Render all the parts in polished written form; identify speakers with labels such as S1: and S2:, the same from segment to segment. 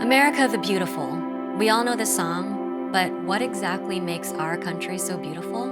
S1: America the Beautiful. We all know the song, but what exactly makes our country so beautiful?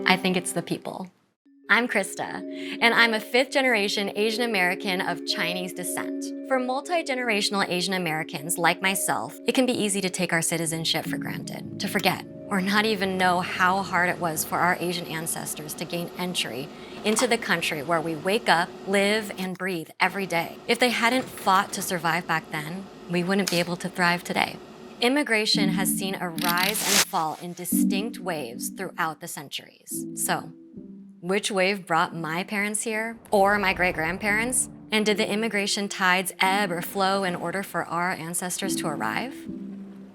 S1: I think it's the people. I'm Krista, and I'm a fifth-generation Asian American of Chinese descent. For multi-generational Asian Americans like myself, it can be easy to take our citizenship for granted, to forget, or not even know how hard it was for our Asian ancestors to gain entry into the country where we wake up, live, and breathe every day. If they hadn't fought to survive back then, we wouldn't be able to thrive today. Immigration has seen a rise and fall in distinct waves throughout the centuries. So, which wave brought my parents here, or my great-grandparents? And did the immigration tides ebb or flow in order for our ancestors to arrive?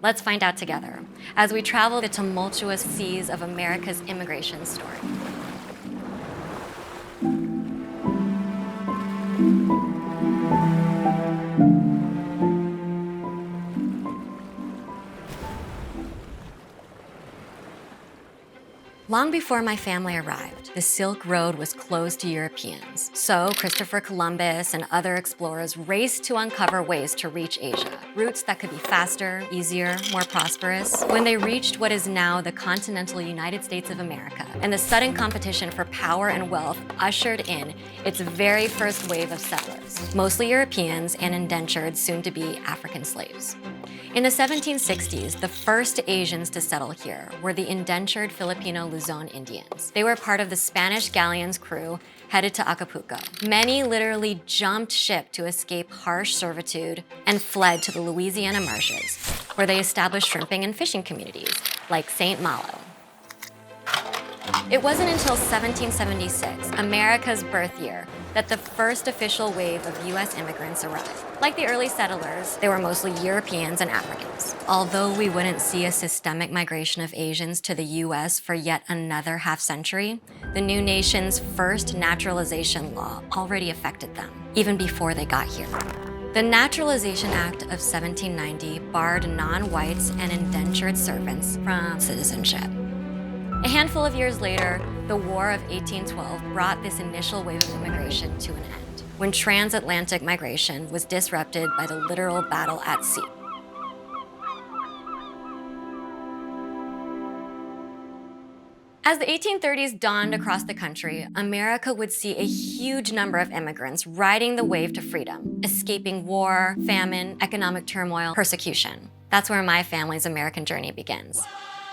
S1: Let's find out together as we travel the tumultuous seas of America's immigration story. Long before my family arrived, the Silk Road was closed to Europeans. So Christopher Columbus and other explorers raced to uncover ways to reach Asia, routes that could be faster, easier, more prosperous. When they reached what is now the continental United States of America, and the sudden competition for power and wealth ushered in its very first wave of settlers, mostly Europeans and indentured, soon-to-be African slaves. In the 1760s, the first Asians to settle here were the indentured Filipino Luzon Indians. They were part of the Spanish galleon's crew headed to Acapulco. Many literally jumped ship to escape harsh servitude and fled to the Louisiana marshes, where they established shrimping and fishing communities like St. Malo. It wasn't until 1776, America's birth year, that the first official wave of US immigrants arrived. Like the early settlers, they were mostly Europeans and Africans. Although we wouldn't see a systemic migration of Asians to the US for yet another half-century, the new nation's first naturalization law already affected them, even before they got here. The Naturalization Act of 1790 barred non-whites and indentured servants from citizenship. A handful of years later, the War of 1812 brought this initial wave of immigration to an end, when transatlantic migration was disrupted by the literal battle at sea. As the 1830s dawned across the country, America would see a huge number of immigrants riding the wave to freedom, escaping war, famine, economic turmoil, persecution. That's where my family's American journey begins,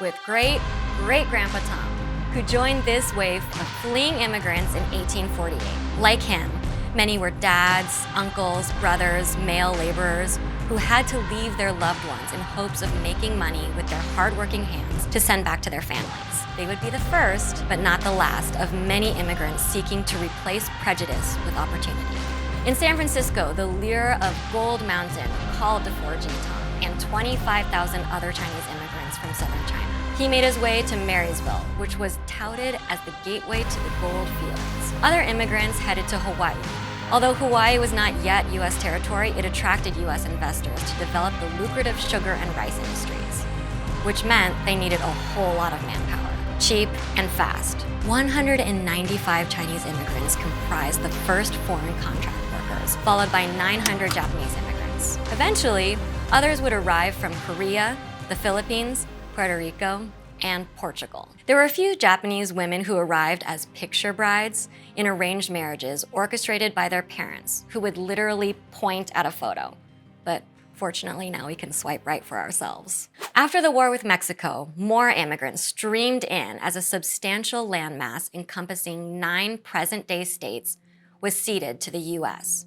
S1: with great-great-grandpa Tom, who joined this wave of fleeing immigrants in 1848. Like him, many were dads, uncles, brothers, male laborers who had to leave their loved ones in hopes of making money with their hardworking hands to send back to their families. They would be the first, but not the last, of many immigrants seeking to replace prejudice with opportunity. In San Francisco, the lure of Gold Mountain called to foraging Tom and 25,000 other Chinese immigrants from southern China. He made his way to Marysville, which was touted as the gateway to the gold fields. Other immigrants headed to Hawaii. Although Hawaii was not yet US territory, it attracted US investors to develop the lucrative sugar and rice industries, which meant they needed a whole lot of manpower, cheap and fast. 195 Chinese immigrants comprised the first foreign contract workers, followed by 900 Japanese immigrants. Eventually, others would arrive from Korea, the Philippines, Puerto Rico, and Portugal. There were a few Japanese women who arrived as picture brides in arranged marriages orchestrated by their parents, who would literally point at a photo. But fortunately, now we can swipe right for ourselves. After the war with Mexico, more immigrants streamed in as a substantial landmass encompassing 9 present-day states was ceded to the US.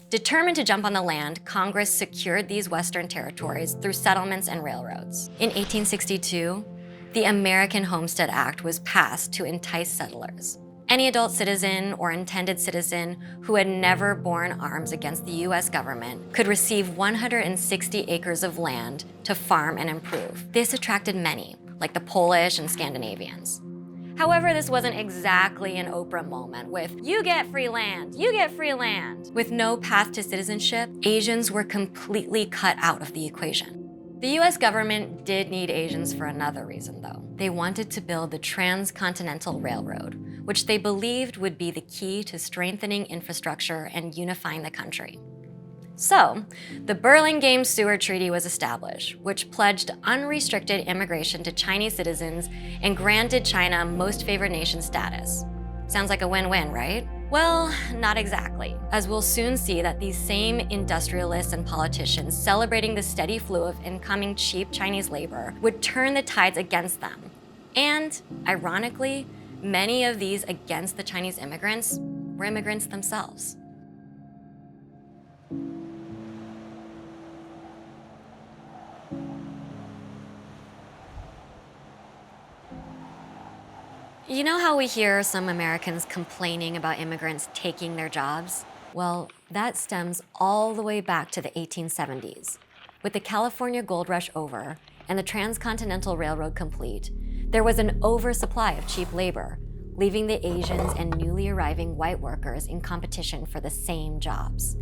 S1: Determined to jump on the land, Congress secured these Western territories through settlements and railroads. In 1862, the American Homestead Act was passed to entice settlers. Any adult citizen or intended citizen who had never borne arms against the US government could receive 160 acres of land to farm and improve. This attracted many, like the Polish and Scandinavians. However, this wasn't exactly an Oprah moment with, you get free land, you get free land. With no path to citizenship, Asians were completely cut out of the equation. The US government did need Asians for another reason, though. They wanted to build the Transcontinental Railroad, which they believed would be the key to strengthening infrastructure and unifying the country. So, the Burlingame Seward Treaty was established, which pledged unrestricted immigration to Chinese citizens and granted China most favored nation status. Sounds like a win-win, right? Well, not exactly, as we'll soon see that these same industrialists and politicians celebrating the steady flow of incoming cheap Chinese labor would turn the tides against them. And, ironically, many of these against the Chinese immigrants were immigrants themselves. You know how we hear some Americans complaining about immigrants taking their jobs? Well, that stems all the way back to the 1870s. With the California gold rush over and the Transcontinental Railroad complete, there was an oversupply of cheap labor, leaving the Asians and newly arriving white workers in competition for the same jobs.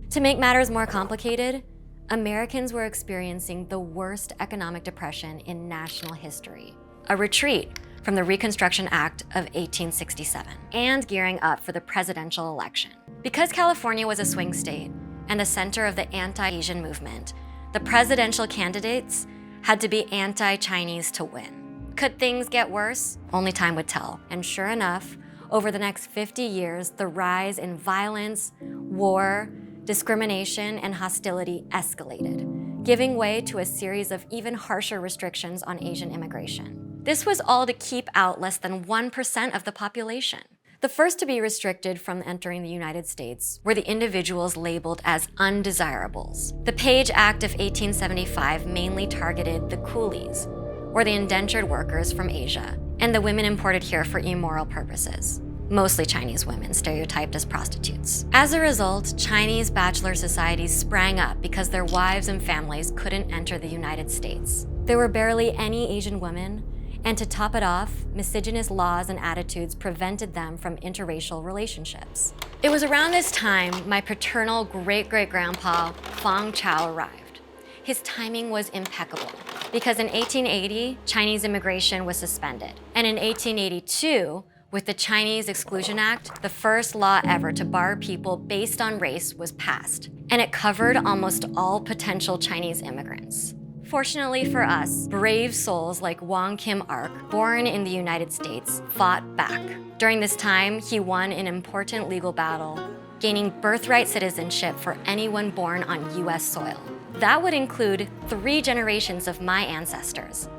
S1: To make matters more complicated, Americans were experiencing the worst economic depression in national history, a retreat from the Reconstruction Act of 1867, and gearing up for the presidential election. Because California was a swing state and the center of the anti-Asian movement, the presidential candidates had to be anti-Chinese to win. Could things get worse? Only time would tell. And sure enough, over the next 50 years, the rise in violence, war, discrimination, and hostility escalated, giving way to a series of even harsher restrictions on Asian immigration. This was all to keep out less than 1% of the population. The first to be restricted from entering the United States were the individuals labeled as undesirables. The Page Act of 1875 mainly targeted the coolies, or the indentured workers from Asia, and the women imported here for immoral purposes, mostly Chinese women stereotyped as prostitutes. As a result, Chinese bachelor societies sprang up because their wives and families couldn't enter the United States. There were barely any Asian women, and to top it off, misogynist laws and attitudes prevented them from interracial relationships. It was around this time my paternal great-great-grandpa, Fang Chao, arrived. His timing was impeccable, because in 1880, Chinese immigration was suspended. And in 1882, with the Chinese Exclusion Act, the first law ever to bar people based on race was passed, and it covered almost all potential Chinese immigrants. Fortunately for us, brave souls like Wong Kim Ark, born in the United States, fought back. During this time, he won an important legal battle, gaining birthright citizenship for anyone born on US soil. That would include 3 generations of my ancestors.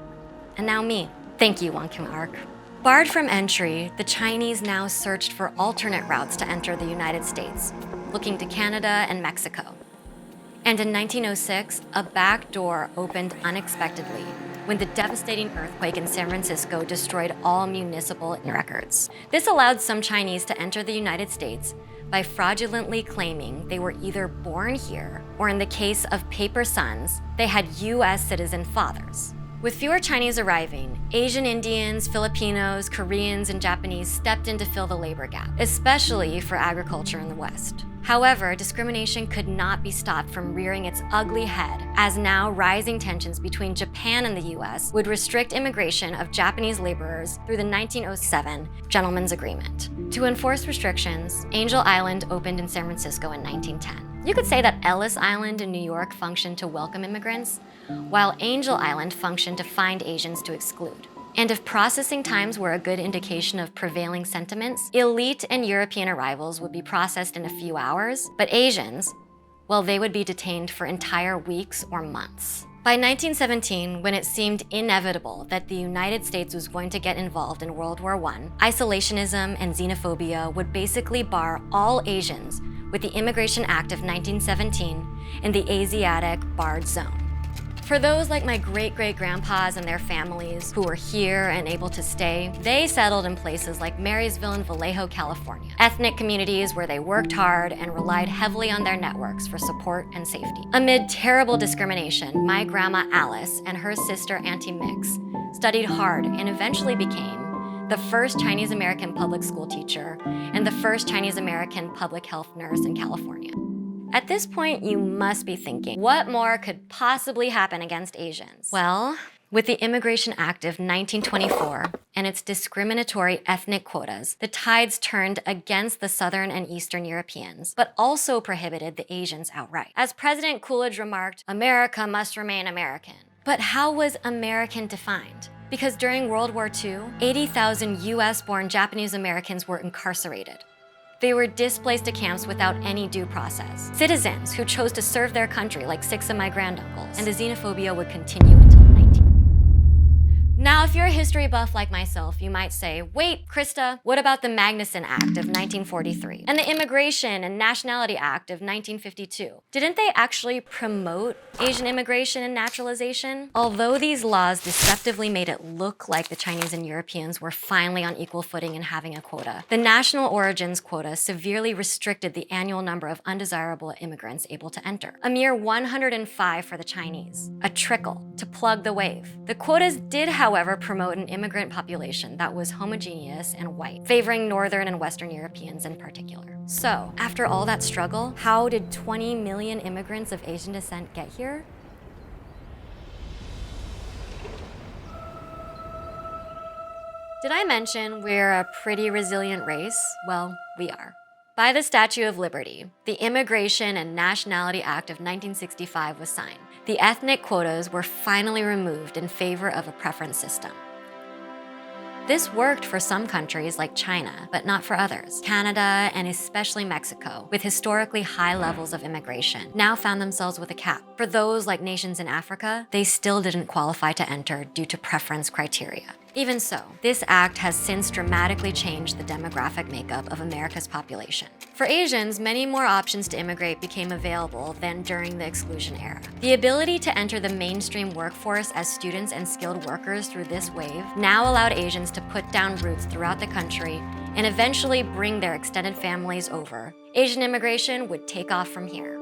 S1: And now me. Thank you, Wong Kim Ark. Barred from entry, the Chinese now searched for alternate routes to enter the United States, looking to Canada and Mexico. And in 1906, a back door opened unexpectedly when the devastating earthquake in San Francisco destroyed all municipal records. This allowed some Chinese to enter the United States by fraudulently claiming they were either born here, or in the case of paper sons, they had US citizen fathers. With fewer Chinese arriving, Asian Indians, Filipinos, Koreans, and Japanese stepped in to fill the labor gap, especially for agriculture in the West. However, discrimination could not be stopped from rearing its ugly head, as now rising tensions between Japan and the US would restrict immigration of Japanese laborers through the 1907 Gentlemen's Agreement. To enforce restrictions, Angel Island opened in San Francisco in 1910. You could say that Ellis Island in New York functioned to welcome immigrants, while Angel Island functioned to find Asians to exclude. And if processing times were a good indication of prevailing sentiments, elite and European arrivals would be processed in a few hours, but Asians, well, they would be detained for entire weeks or months. By 1917, when it seemed inevitable that the United States was going to get involved in World War I, isolationism and xenophobia would basically bar all Asians with the Immigration Act of 1917 in the Asiatic Barred Zone. For those like my great-great-grandpas and their families who were here and able to stay, they settled in places like Marysville and Vallejo, California, ethnic communities where they worked hard and relied heavily on their networks for support and safety. Amid terrible discrimination, my grandma Alice and her sister Auntie Mix studied hard and eventually became the first Chinese-American public school teacher and the first Chinese-American public health nurse in California. At this point, you must be thinking, what more could possibly happen against Asians? Well, With the Immigration Act of 1924 and its discriminatory ethnic quotas, the tides turned against the Southern and Eastern Europeans, but also prohibited the Asians outright. As President Coolidge remarked, "America must remain American." But how was American defined? Because during World War II, 80,000 US-born Japanese Americans were incarcerated. They were displaced to camps without any due process. Citizens who chose to serve their country, like 6 of my granduncles, and the xenophobia would continue until 19. Now, if you're a history buff like myself, you might say, wait, Krista, what about the Magnuson Act of 1943 and the Immigration and Nationality Act of 1952? Didn't they actually promote Asian immigration and naturalization? Although these laws deceptively made it look like the Chinese and Europeans were finally on equal footing in having a quota, the national origins quota severely restricted the annual number of undesirable immigrants able to enter. A mere 105 for the Chinese, a trickle to plug the wave. The quotas did, however, promote an immigrant population that was homogeneous and white, favoring Northern and Western Europeans in particular. So, after all that struggle, how did 20 million immigrants of Asian descent get here? Did I mention we're a pretty resilient race? Well, we are. By the Statue of Liberty, the Immigration and Nationality Act of 1965 was signed. The ethnic quotas were finally removed in favor of a preference system. This worked for some countries like China, but not for others. Canada, and especially Mexico, with historically high levels of immigration, now found themselves with a cap. For those like nations in Africa, they still didn't qualify to enter due to preference criteria. Even so, this act has since dramatically changed the demographic makeup of America's population. For Asians, many more options to immigrate became available than during the Exclusion era. The ability to enter the mainstream workforce as students and skilled workers through this wave now allowed Asians to put down roots throughout the country and eventually bring their extended families over. Asian immigration would take off from here.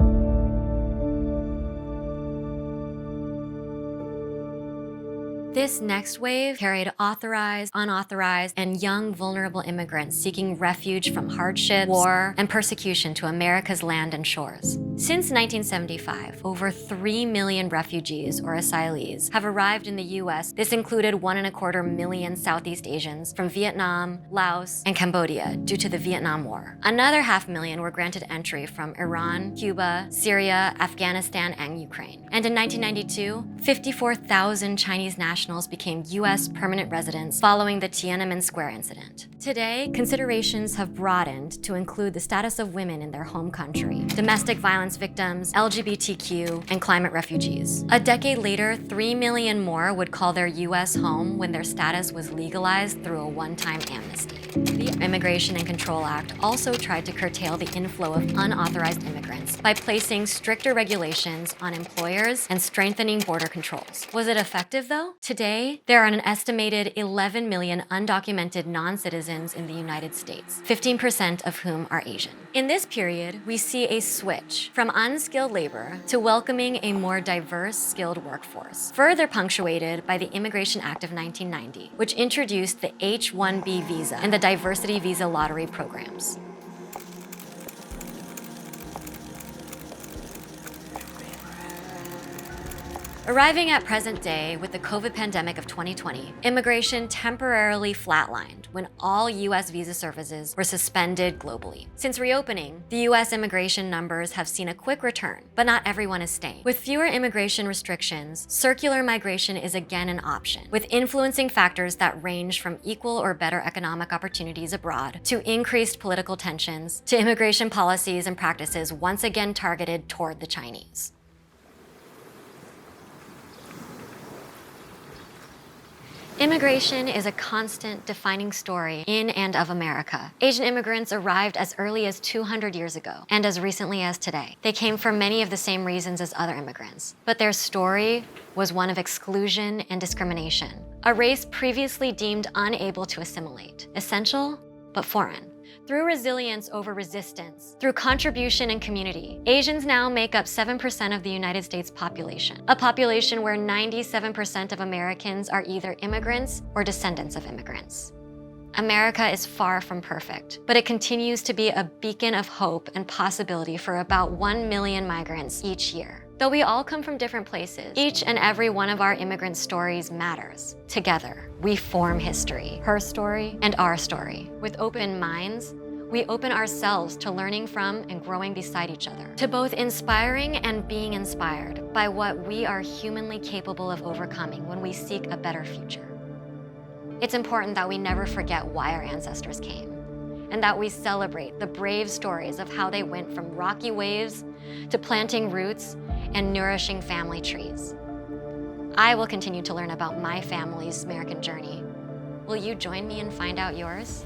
S1: This next wave carried authorized, unauthorized, and young vulnerable immigrants seeking refuge from hardship, war, and persecution to America's land and shores. Since 1975, over 3 million refugees or asylees have arrived in the US. This included 1.25 million Southeast Asians from Vietnam, Laos, and Cambodia due to the Vietnam War. Another 500,000 were granted entry from Iran, Cuba, Syria, Afghanistan, and Ukraine. And in 1992, 54,000 Chinese nationals became US permanent residents following the Tiananmen Square incident. Today, considerations have broadened to include the status of women in their home country, domestic violence victims, LGBTQ, and climate refugees. A decade later, 3 million more would call their US home when their status was legalized through a one-time amnesty. The Immigration and Control Act also tried to curtail the inflow of unauthorized immigrants by placing stricter regulations on employers and strengthening border controls. Was it effective though? Today, there are an estimated 11 million undocumented non-citizens in the United States, 15% of whom are Asian. In this period, we see a switch from unskilled labor to welcoming a more diverse, skilled workforce, further punctuated by the Immigration Act of 1990, which introduced the H-1B visa and the diversity visa lottery programs. Arriving at present day with the COVID pandemic of 2020, immigration temporarily flatlined when all US visa services were suspended globally. Since reopening, the US immigration numbers have seen a quick return, but not everyone is staying. With fewer immigration restrictions, circular migration is again an option, with influencing factors that range from equal or better economic opportunities abroad to increased political tensions to immigration policies and practices once again targeted toward the Chinese. Immigration is a constant defining story in and of America. Asian immigrants arrived as early as 200 years ago and as recently as today. They came for many of the same reasons as other immigrants, but their story was one of exclusion and discrimination, a race previously deemed unable to assimilate, essential but foreign. Through resilience over resistance, through contribution and community, Asians now make up 7% of the United States population, a population where 97% of Americans are either immigrants or descendants of immigrants. America is far from perfect, but it continues to be a beacon of hope and possibility for about 1 million migrants each year. Though we all come from different places, each and every one of our immigrant stories matters. Together, we form history, her story and our story. With open minds, we open ourselves to learning from and growing beside each other, to both inspiring and being inspired by what we are humanly capable of overcoming when we seek a better future. It's important that we never forget why our ancestors came, and that we celebrate the brave stories of how they went from rocky waves to planting roots and nourishing family trees. I will continue to learn about my family's American journey. Will you join me and find out yours?